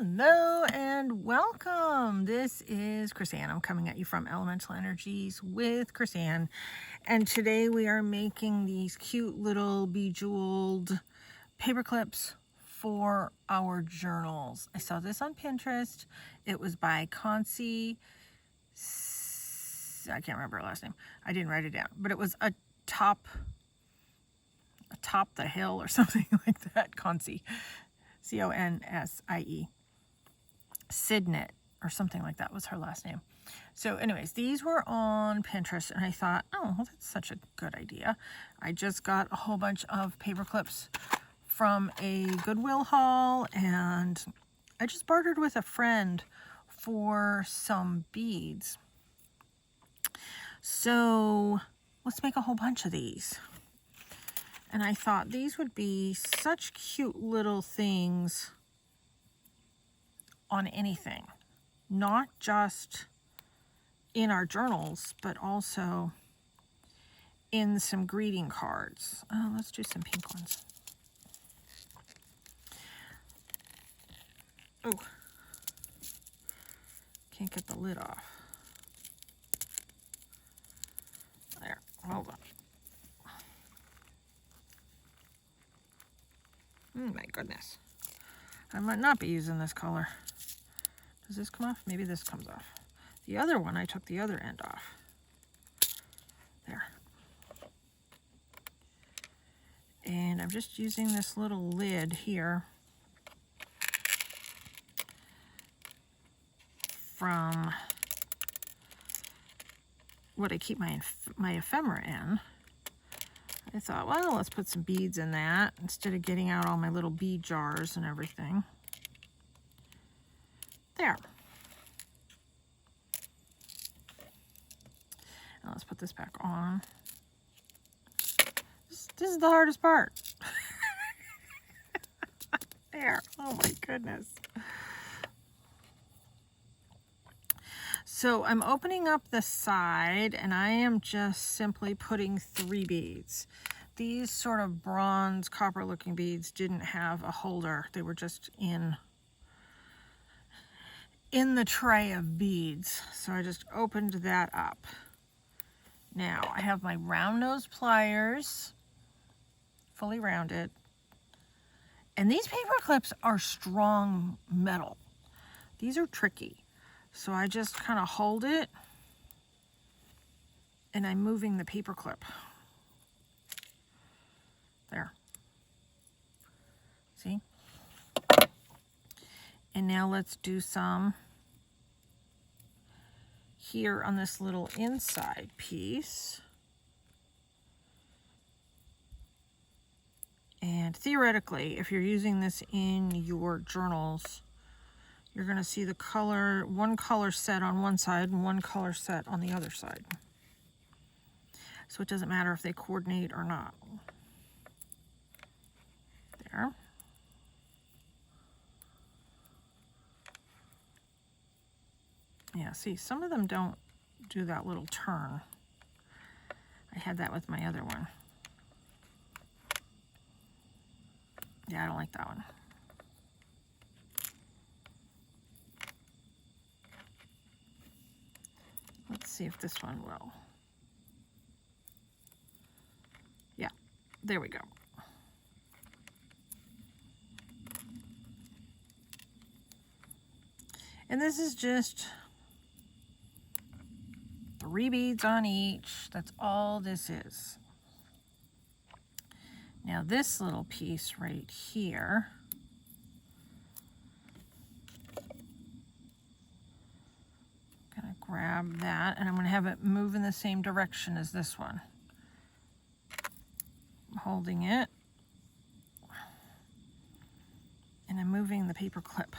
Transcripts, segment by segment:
Hello and welcome. This is Chris-Ann. I'm coming at you from Elemental Energies with Chris-Ann. And today we are making these cute little bejeweled paper clips for our journals. I saw this on Pinterest. It was by Concy. I can't remember her last name. I didn't write it down, but it was atop the hill or something like that. Concy. C-O-N-S-I-E. Sidnet or something like that was her last name. So anyways, these were on Pinterest and I thought, oh, well, that's such a good idea. I just got a whole bunch of paper clips from a Goodwill haul and I just bartered with a friend for some beads. So let's make a whole bunch of these. And I thought these would be such cute little things on anything, not just in our journals, but also in some greeting cards. Oh, let's do some pink ones. Oh, can't get the lid off. There, hold on. My goodness. I might not be using this color. Does this come off? Maybe this comes off. The other one, I took the other end off. There. And I'm just using this little lid here from what I keep my ephemera in. I thought, well, let's put some beads in that instead of getting out all my little bead jars and everything. There. Now let's put this back on. This is the hardest part. There. Oh my goodness. So I'm opening up the side and I am just simply putting 3 beads. These sort of bronze copper looking beads didn't have a holder. They were just in the tray of beads. So I just opened that up. Now I have my round nose pliers, fully rounded. And these paper clips are strong metal. These are tricky. So I just kind of hold it and I'm moving the paper clip. There. See? And now let's do some here on this little inside piece. And theoretically, if you're using this in your journals, you're going to see the color, one color set on one side and one color set on the other side. So it doesn't matter if they coordinate or not. There. Yeah, see, some of them don't do that little turn. I had that with my other one. Yeah, I don't like that one. Let's see if this one will. Yeah, there we go. And this is just 3 beads on each. That's all this is. Now this little piece right here, I'm gonna grab that and I'm gonna have it move in the same direction as this one. I'm holding it and I'm moving the paper clip.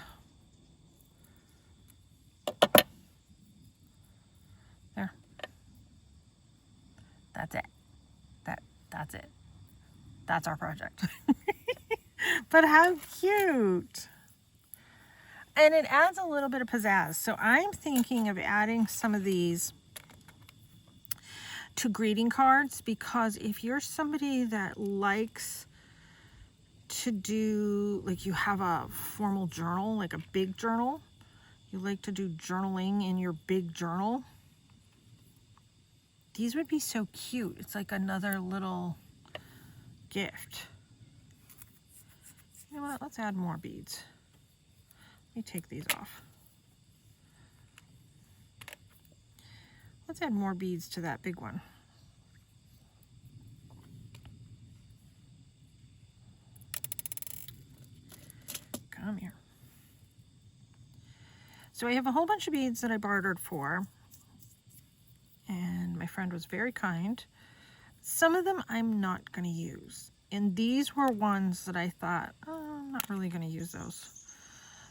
There. That's it. That's it. That's our project. But how cute. And it adds a little bit of pizzazz. So I'm thinking of adding some of these to greeting cards, because if you're somebody that likes to do, like you have a formal journal, like a big journal, you like to do journaling in your big journal, these would be so cute. It's like another little gift. You know what? Let's add more beads. Let me take these off. Let's add more beads to that big one. Come here. So I have a whole bunch of beads that I bartered for, and my friend was very kind. Some of them I'm not going to use, and these were ones that I thought, oh, I'm not really going to use those.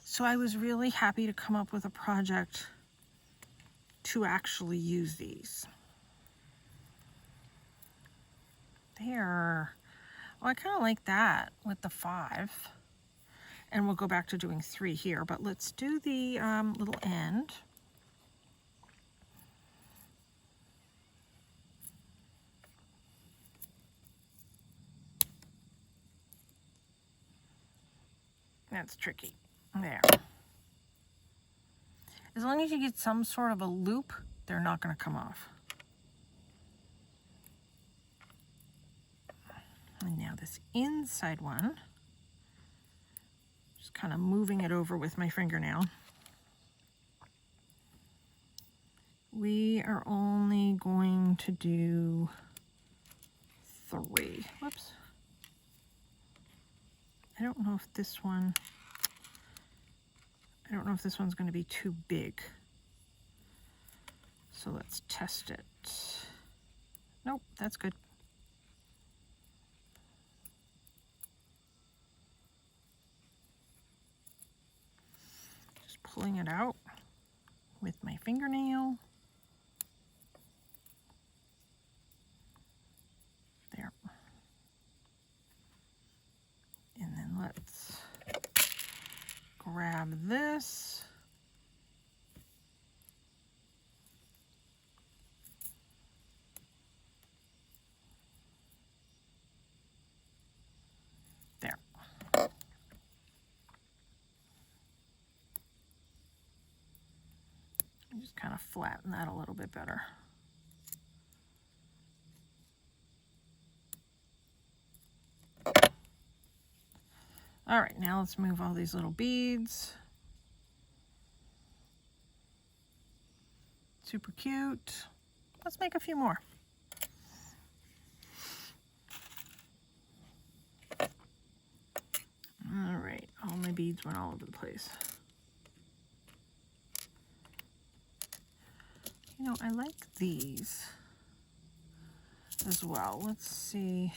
So I was really happy to come up with a project to actually use these. There. Oh, I kind of like that with the 5. And we'll go back to doing 3 here, but let's do the little end. That's tricky. There. As long as you get some sort of a loop, they're not going to come off. And now this inside one, just kind of moving it over with my fingernail. We are only going to do 3. Whoops. I don't know if this one, one's going to be too big. So let's test it. Nope, that's good. Just pulling it out with my fingernail. There. And then let's grab this. There. Just kind of flatten that a little bit better. All right, now let's move all these little beads. Super cute. Let's make a few more. All right, all my beads went all over the place. You know, I like these as well. Let's see.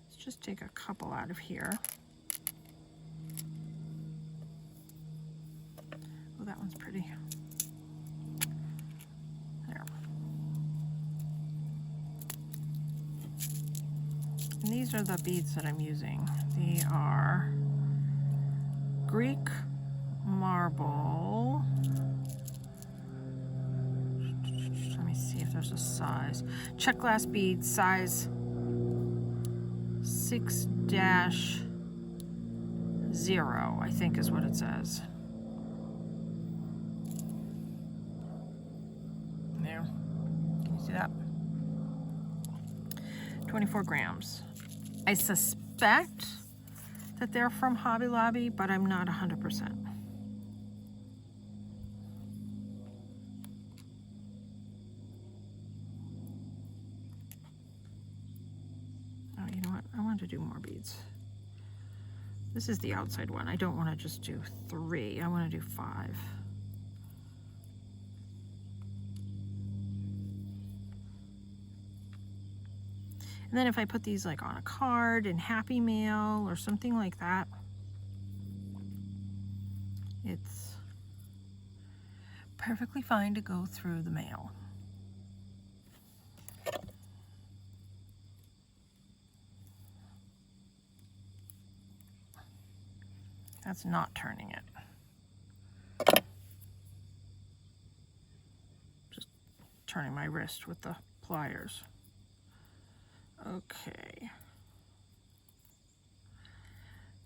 Let's just take a couple out of here. Oh, that one's pretty. There. And these are the beads that I'm using. They are Greek marble. Let me see if there's a size. Check glass bead size 6-0, I think is what it says. There. Can you see that? 24 grams. I suspect that they're from Hobby Lobby, but I'm not 100%. Oh, you know what? I want to do more beads. This is the outside one. I don't want to just do 3. I want to do 5. And then if I put these like on a card in Happy Mail or something like that, it's perfectly fine to go through the mail. That's not turning it. Just turning my wrist with the pliers. Okay.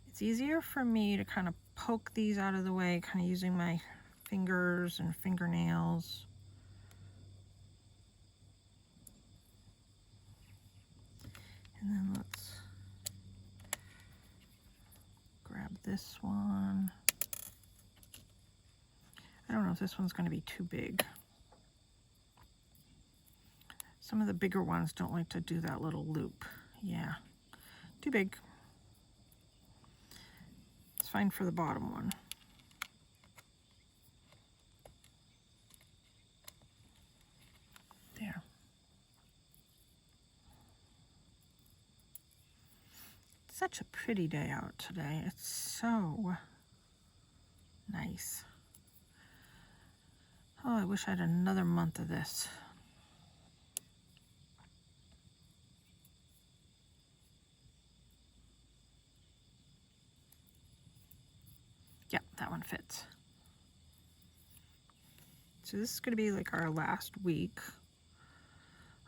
It's easier for me to kind of poke these out of the way, kind of using my fingers and fingernails. And then let's grab this one. I don't know if this one's going to be too big. Some of the bigger ones don't like to do that little loop. Yeah, too big. It's fine for the bottom one. There. Such a pretty day out today. It's so nice. Oh, I wish I had another month of this. Yep, that one fits. So this is going to be like our last week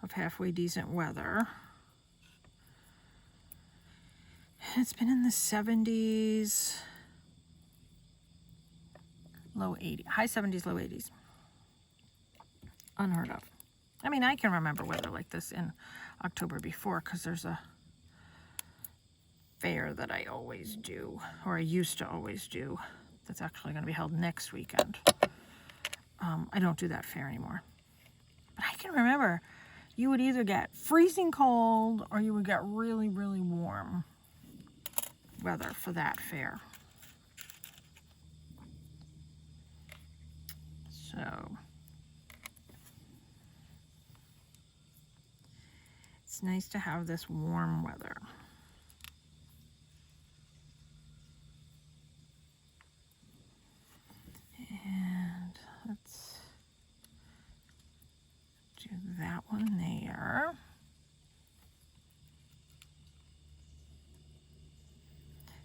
of halfway decent weather. It's been in the 70s, low 80s, high 70s, low 80s. Unheard of. I mean, I can remember weather like this in October before, because there's a fair that I always do, or I used to always do, that's actually going to be held next weekend. I don't do that fair anymore. But I can remember you would either get freezing cold or you would get really, really warm weather for that fair. So it's nice to have this warm weather. And let's do that one there.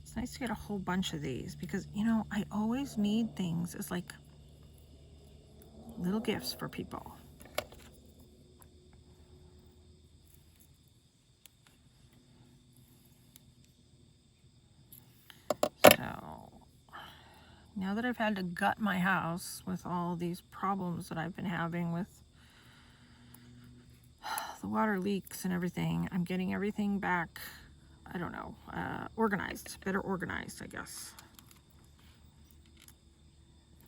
It's nice to get a whole bunch of these because, you know, I always need things as like little gifts for people. So now that I've had to gut my house with all these problems that I've been having with the water leaks and everything, I'm getting everything back, I don't know, organized, better organized, I guess.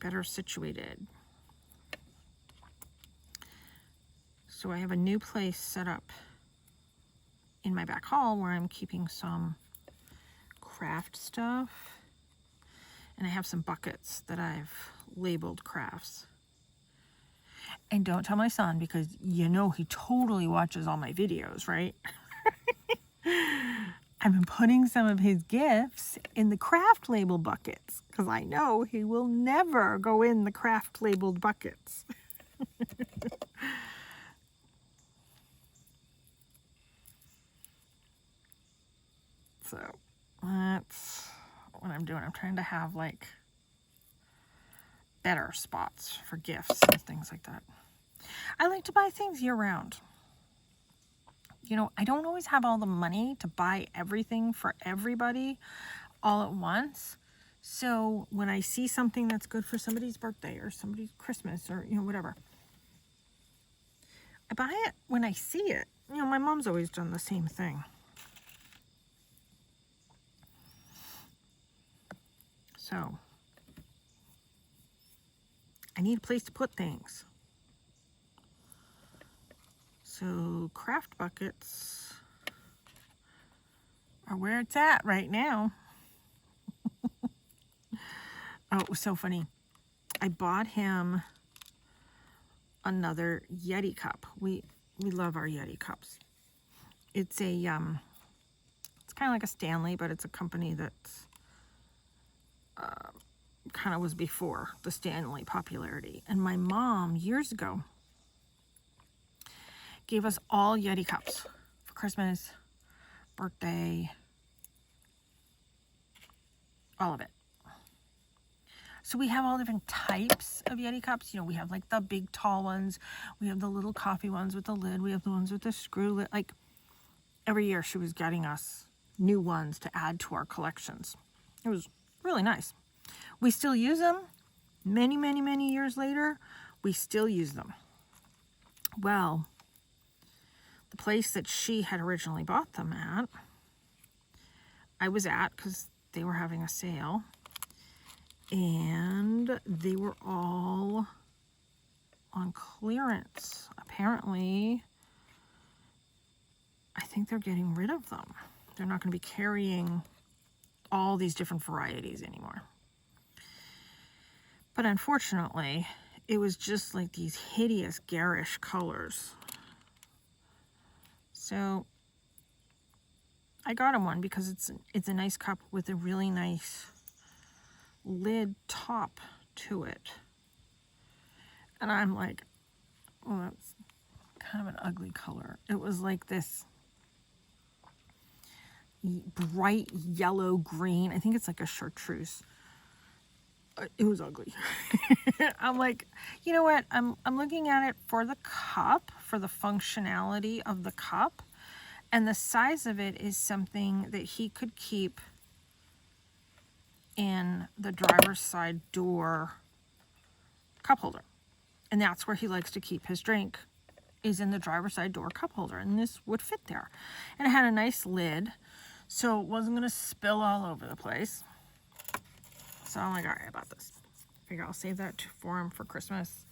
Better situated. So I have a new place set up in my back hall where I'm keeping some craft stuff. And I have some buckets that I've labeled crafts. And don't tell my son, because you know he totally watches all my videos, right? I've been putting some of his gifts in the craft label buckets because I know he will never go in the craft labeled buckets. So that's what I'm doing. I'm trying to have like better spots for gifts and things like that. I like to buy things year round. You know, I don't always have all the money to buy everything for everybody all at once. So when I see something that's good for somebody's birthday or somebody's Christmas or, you know, whatever, I buy it when I see it. You know, my mom's always done the same thing. So I need a place to put things. So craft buckets are where it's at right now. Oh, it was so funny. I bought him another Yeti cup. We love our Yeti cups. It's a it's kind of like a Stanley, but it's a company that's kind of was before the Stanley popularity. And my mom years ago gave us all Yeti cups for Christmas, birthday, all of it. So we have all different types of Yeti cups. You know, we have like the big tall ones. We have the little coffee ones with the lid. We have the ones with the screw lid. Like every year she was getting us new ones to add to our collections. It was really nice. We still use them. Many, many, many years later, we still use them. Well, the place that she had originally bought them at, I was at because they were having a sale. And they were all on clearance. Apparently, I think they're getting rid of them. They're not going to be carrying all these different varieties anymore. But unfortunately, it was just like these hideous garish colors. So I got him one because it's a nice cup with a really nice lid top to it. And I'm like, well, that's kind of an ugly color. It was like this bright yellow green. I think it's like a chartreuse. It was ugly. I'm like, you know what? I'm looking at it for the cup, for the functionality of the cup, and the size of it is something that he could keep in the driver's side door cup holder. And that's where he likes to keep his drink, is in the driver's side door cup holder. And this would fit there. And it had a nice lid, so it wasn't going to spill all over the place. So I'm like, all right, I bought this. Figure I'll save that for him for Christmas.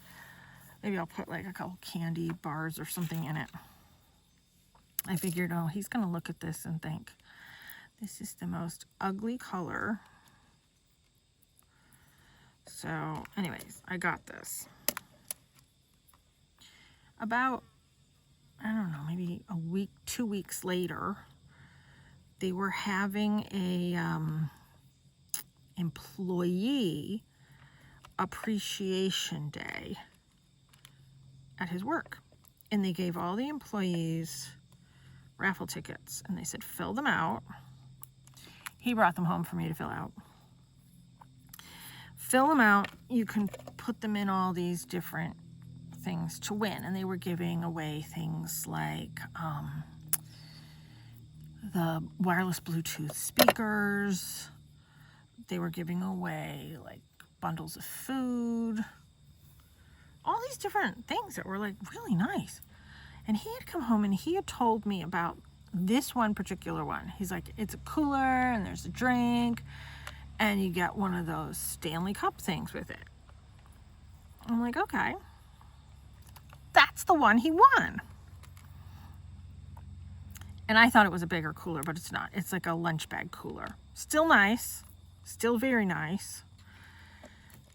Maybe I'll put like a couple candy bars or something in it. I figured, oh, he's going to look at this and think, this is the most ugly color. So anyways, I got this. About, I don't know, maybe a week, 2 weeks later, they were having a employee appreciation day at his work. And they gave all the employees raffle tickets. And they said, fill them out. He brought them home for me to fill out. Fill them out. You can put them in all these different things to win. And they were giving away things like the wireless Bluetooth speakers. They were giving away like bundles of food. All these different things that were like really nice. And he had come home and he had told me about this one particular one. He's like, it's a cooler and there's a drink and you get one of those Stanley Cup things with it. I'm like, okay. That's the one he won. And I thought it was a bigger cooler, but it's not. It's like a lunch bag cooler. Still nice. Still very nice.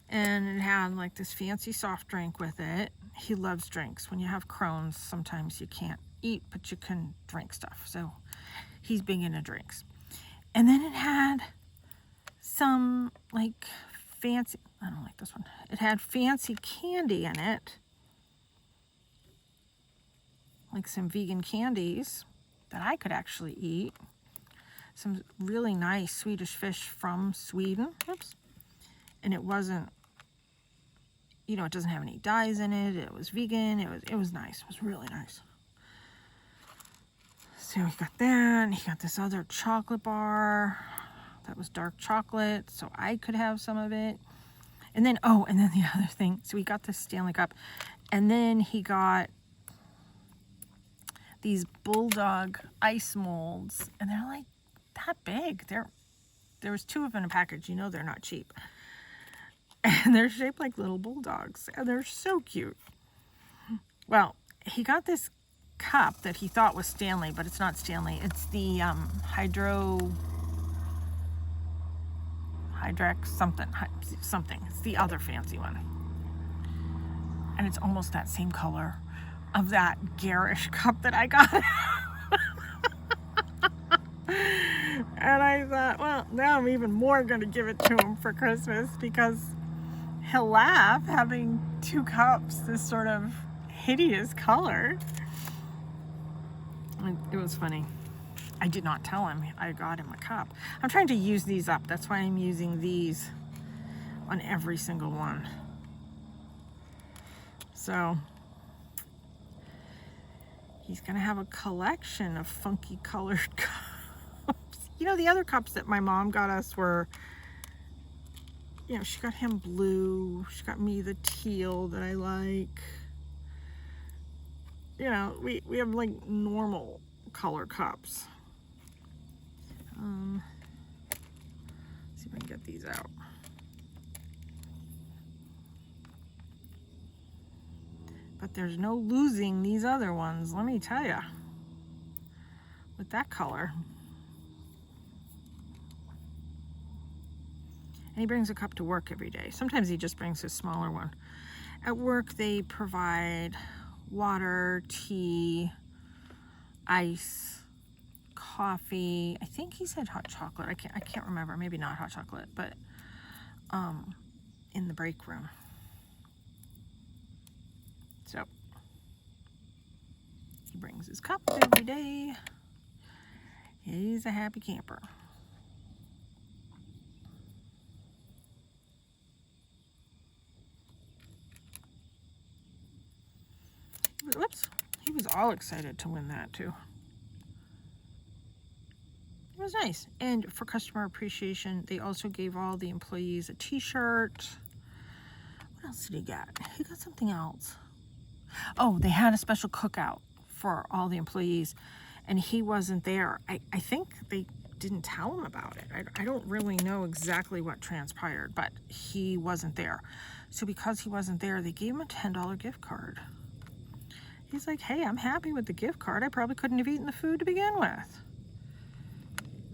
And it had like this fancy soft drink with it. He loves drinks. When you have Crohn's, sometimes you can't eat, but you can drink stuff. So he's big into drinks. And then it had some like fancy, I don't like this one. It had fancy candy in it. Like some vegan candies that I could actually eat. Some really nice Swedish fish from Sweden. Oops. And it wasn't, you know, it doesn't have any dyes in it. It was vegan. It was nice. It was really nice. So he got that. And he got this other chocolate bar that was dark chocolate, so I could have some of it. And then, oh, and then the other thing. So we got this Stanley Cup, and then he got these bulldog ice molds, and they're like that big. There was 2 of them in a package. You know they're not cheap. And they're shaped like little bulldogs, and they're so cute. Well, he got this cup that he thought was Stanley, but it's not Stanley. It's the Hydrex something. It's the other fancy one. And it's almost that same color of that garish cup that I got. And I thought, well, now I'm even more going to give it to him for Christmas because he'll laugh having 2 cups this sort of hideous color. It was funny. I did not tell him I got him a cup. I'm trying to use these up. That's why I'm using these on every single one. So he's gonna have a collection of funky colored cups. You know, the other cups that my mom got us were, you know, she got him blue, she got me the teal that I like. You know, we have like normal color cups. See if I can get these out. But there's no losing these other ones, let me tell you, with that color. And he brings a cup to work every day. Sometimes he just brings his smaller one. At work, they provide water, tea, ice, coffee. I think he said hot chocolate. I can't remember. Maybe not hot chocolate, but in the break room. So he brings his cup every day. He's a happy camper. Whoops, he was all excited to win that too. It was nice. And for customer appreciation, they also gave all the employees a t-shirt. What else did he get? He got something else. Oh, they had a special cookout for all the employees, and he wasn't there. I think they didn't tell him about it. I don't really know exactly what transpired, but he wasn't there. So because he wasn't there, they gave him a $10 gift card. He's like, hey, I'm happy with the gift card. I probably couldn't have eaten the food to begin with.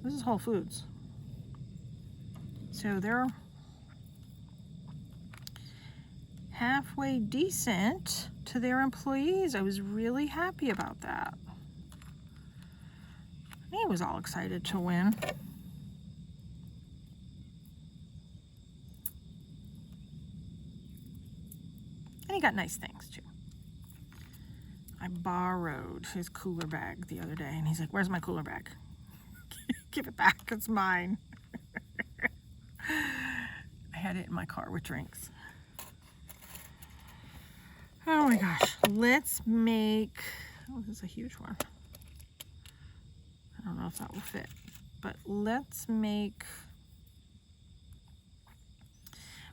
This is Whole Foods. So they're halfway decent to their employees. I was really happy about that. He was all excited to win. And he got nice things too. I borrowed his cooler bag the other day, and he's like, where's my cooler bag? Give it back, it's mine. I had it in my car with drinks. Oh my gosh, let's make, oh, this is a huge one. I don't know if that will fit, but let's make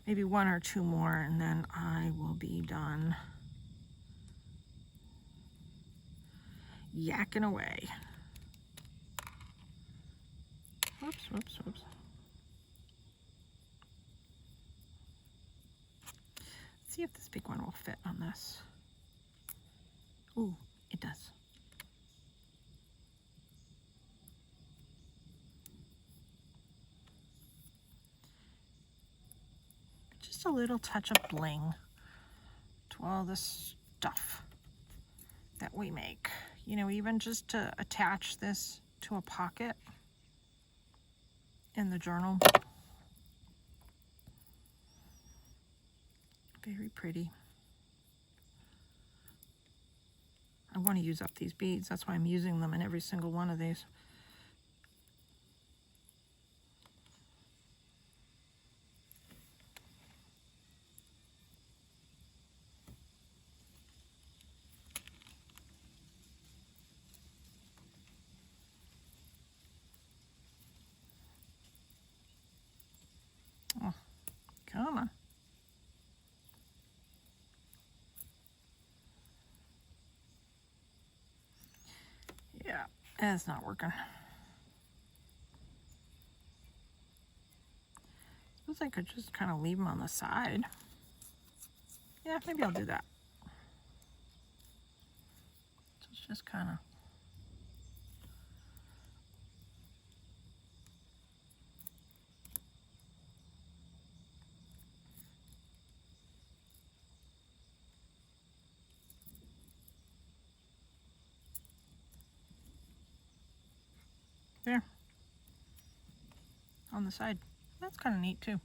maybe one or two more, and then I will be done yakking away. Whoops, whoops, whoops. Let's see if this big one will fit on this. Ooh, it does. Just a little touch of bling to all this stuff that we make. You know, even just to attach this to a pocket in the journal. Very pretty. I want to use up these beads. That's why I'm using them in every single one of these. Oh, come on. Yeah, it's not working. Suppose I could just kind of leave them on the side. Yeah, maybe I'll do that. So it's just kind of. There. On the side. That's kind of neat too.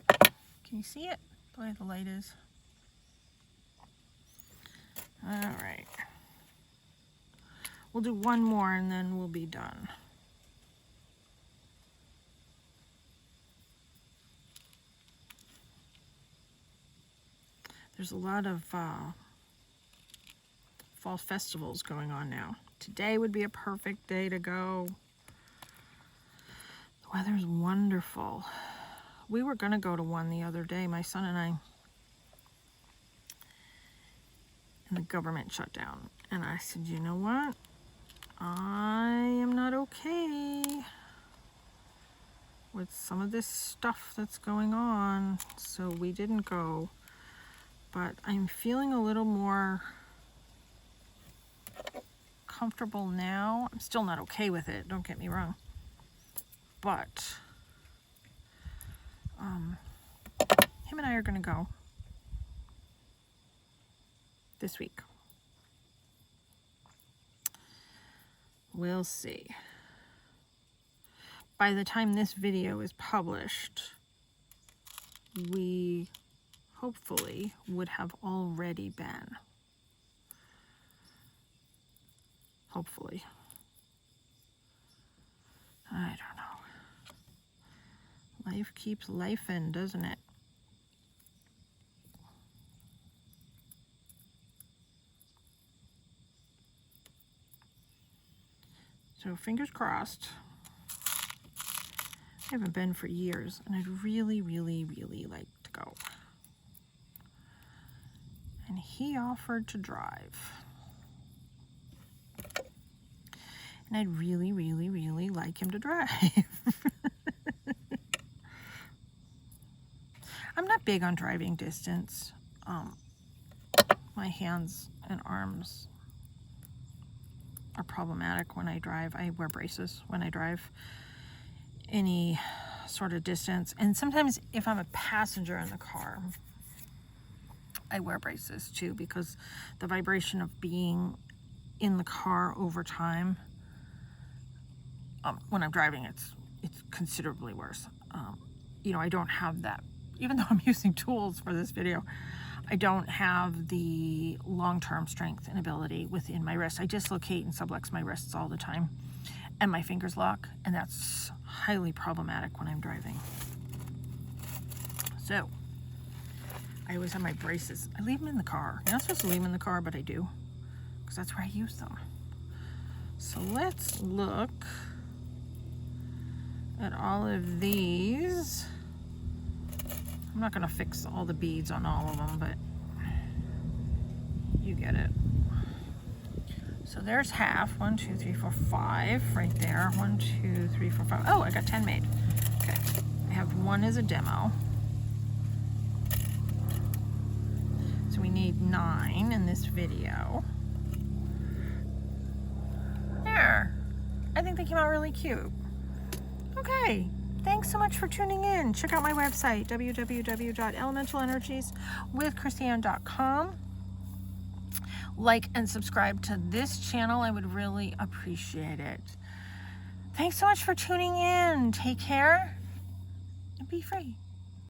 Can you see it? The way the light is. All right. We'll do one more and then we'll be done. There's a lot of fall festivals going on now. Today would be a perfect day to go. The weather's wonderful. We were going to go to one the other day, my son and I, and the government shut down. And I said, you know what? I am not okay with some of this stuff that's going on, so we didn't go. But I'm feeling a little more comfortable now. I'm still not okay with it, don't get me wrong, but him and I are going to go this week. We'll see. By the time this video is published, we hopefully would have already been. Hopefully. I don't know. Life keeps lifing, doesn't it? So fingers crossed. I haven't been for years, and I'd really, really, really like to go. And he offered to drive. And I'd really, really, really like him to drive. I'm not big on driving distance. My hands and arms are problematic when I drive. I wear braces when I drive any sort of distance. And sometimes if I'm a passenger in the car, I wear braces too, because the vibration of being in the car over time, when I'm driving, it's considerably worse. You know, I don't have that, even though I'm using tools for this video, I don't have the long-term strength and ability within my wrist. I dislocate and subluxe my wrists all the time, and my fingers lock, and that's highly problematic when I'm driving. So I always have my braces. I leave them in the car. You're not supposed to leave them in the car, but I do, because that's where I use them. So let's look at all of these. I'm not going to fix all the beads on all of them, but you get it. So there's half. 1, 2, 3, 4, 5 right there. 1, 2, 3, 4, 5. Oh, I got 10 made. Okay. I have one as a demo. So we need 9 in this video. There. I think they came out really cute. Okay, thanks so much for tuning in. Check out my website, www.elementalenерgieswithchristiane.com. Like and subscribe to this channel. I would really appreciate it. Thanks so much for tuning in. Take care and be free.